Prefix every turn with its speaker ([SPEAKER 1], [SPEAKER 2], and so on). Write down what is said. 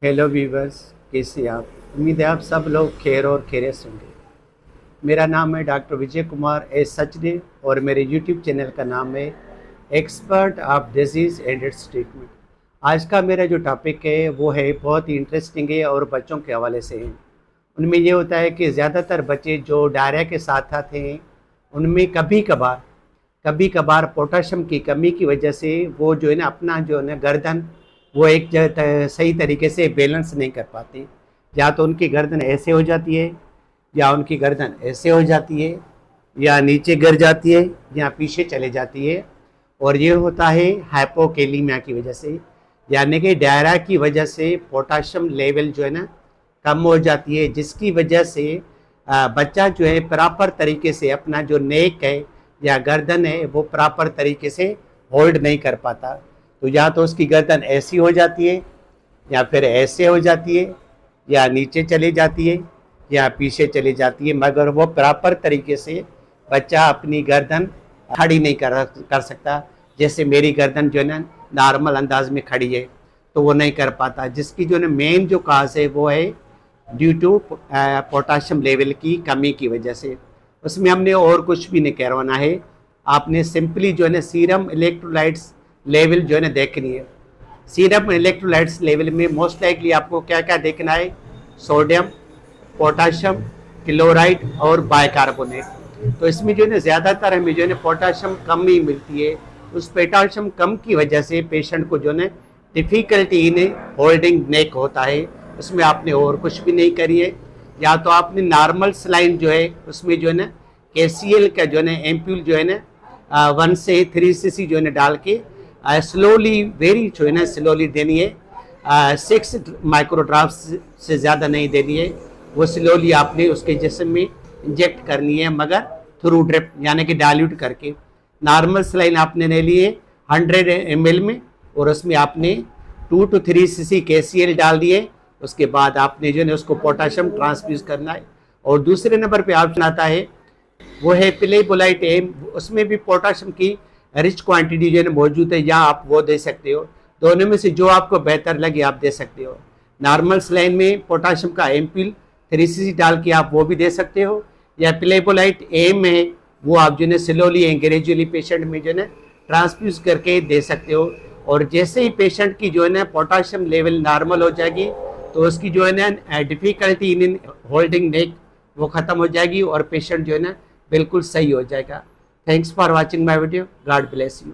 [SPEAKER 1] Hello viewers, कैसे आप? उम्मीद है आप सब लोग खैर और खैरियत से होंगे। मेरा नाम है डॉक्टर विजय कुमार एस सचदे और मेरे यूट्यूब चैनल का नाम है expert of disease and it's treatment. आज का मेरा जो टॉपिक है वो है बहुत ही इंटरेस्टिंग है और बच्चों के हवाले से है। उनमें ये होता है कि ज़्यादातर बच्चे जो डायरिया के साथ आते हैं उनमें कभी कभार पोटाशियम की कमी की वजह से वो जो है ना अपना जो है ना गर्दन वो एक सही तरीके से बैलेंस नहीं कर पाते। या तो उनकी गर्दन ऐसे हो जाती है, या उनकी गर्दन ऐसे हो जाती है, या नीचे गिर जाती है, या पीछे चले जाती है। और ये होता है हाइपोकेलीमिया की वजह से, यानी कि डायरिया की वजह से पोटाशियम लेवल जो है ना कम हो जाती है, जिसकी वजह से बच्चा जो है प्रॉपर तरीके से अपना जो नेक है या गर्दन है वो प्रॉपर तरीके से होल्ड नहीं कर पाता। तो या तो उसकी गर्दन ऐसी हो जाती है, या फिर ऐसे हो जाती है, या नीचे चली जाती है, या पीछे चली जाती है, मगर वो प्रॉपर तरीके से बच्चा अपनी गर्दन खड़ी नहीं कर सकता। जैसे मेरी गर्दन जो है ना नॉर्मल अंदाज में खड़ी है तो वो नहीं कर पाता, जिसकी जो है मेन जो काज है वो है ड्यू टू पोटाशियम लेवल की कमी की वजह से। उसमें हमने और कुछ भी नहीं करवाना है, आपने सिंपली जो है ना सीरम इलेक्ट्रोलाइट्स लेवल जो है ना देखनी है। सीरम इलेक्ट्रोलाइट्स लेवल में मोस्ट लाइकली आपको क्या क्या देखना है? सोडियम, पोटाशियम, क्लोराइड और बाइकार्बोनेट। तो इसमें जो है ना ज़्यादातर हमें जो है ना पोटाशियम कम ही मिलती है। उस पोटाशियम कम की वजह से पेशेंट को जो है ना डिफ़िकल्टी इन होल्डिंग नेक होता है। उसमें आपने और कुछ भी नहीं करी है, या तो आपने नॉर्मल सलाइन जो है उसमें जो है ना KCL का जो है ना एम्प्यूल जो है ना 1 से 3 cc जो है ना डाल के स्लोली वेरी जो है ना स्लोली देनी है। 6 माइक्रोड्राफ्ट से ज़्यादा नहीं देनी है, वो स्लोली आपने उसके जिस्म में इंजेक्ट करनी है, मगर थ्रू ड्रिप यानी कि डाइल्यूट करके। नॉर्मल सलाइन आपने ले ली है 100 ml में, और उसमें आपने 2 to 3 cc KCL डाल दिए। उसके बाद आपने जो है उसको पोटाशियम ट्रांसफ्यूज करना है। और दूसरे नंबर पे ऑप्शन आता है वो है प्लेबोलाइट एम, उसमें भी पोटाशियम की रिच क्वांटिटी जो है मौजूद है, या आप वो दे सकते हो। दोनों में से जो आपको बेहतर लगे आप दे सकते हो। नॉर्मल सलाइन में पोटाशियम का एम्पिल 3 cc डाल के आप वो भी दे सकते हो, या प्लेबोलाइट एम है वो आप जो है स्लोली एंड ग्रेजुअली पेशेंट में जो है ट्रांसफ्यूज करके दे सकते हो। और जैसे ही पेशेंट की जो है ना पोटाशियम लेवल नॉर्मल हो जाएगी तो उसकी जो है ना डिफ़िकल्टी इन होल्डिंग नेक वो ख़त्म हो जाएगी और पेशेंट जो है ना बिल्कुल सही हो जाएगा। Thanks for watching my video. God bless you.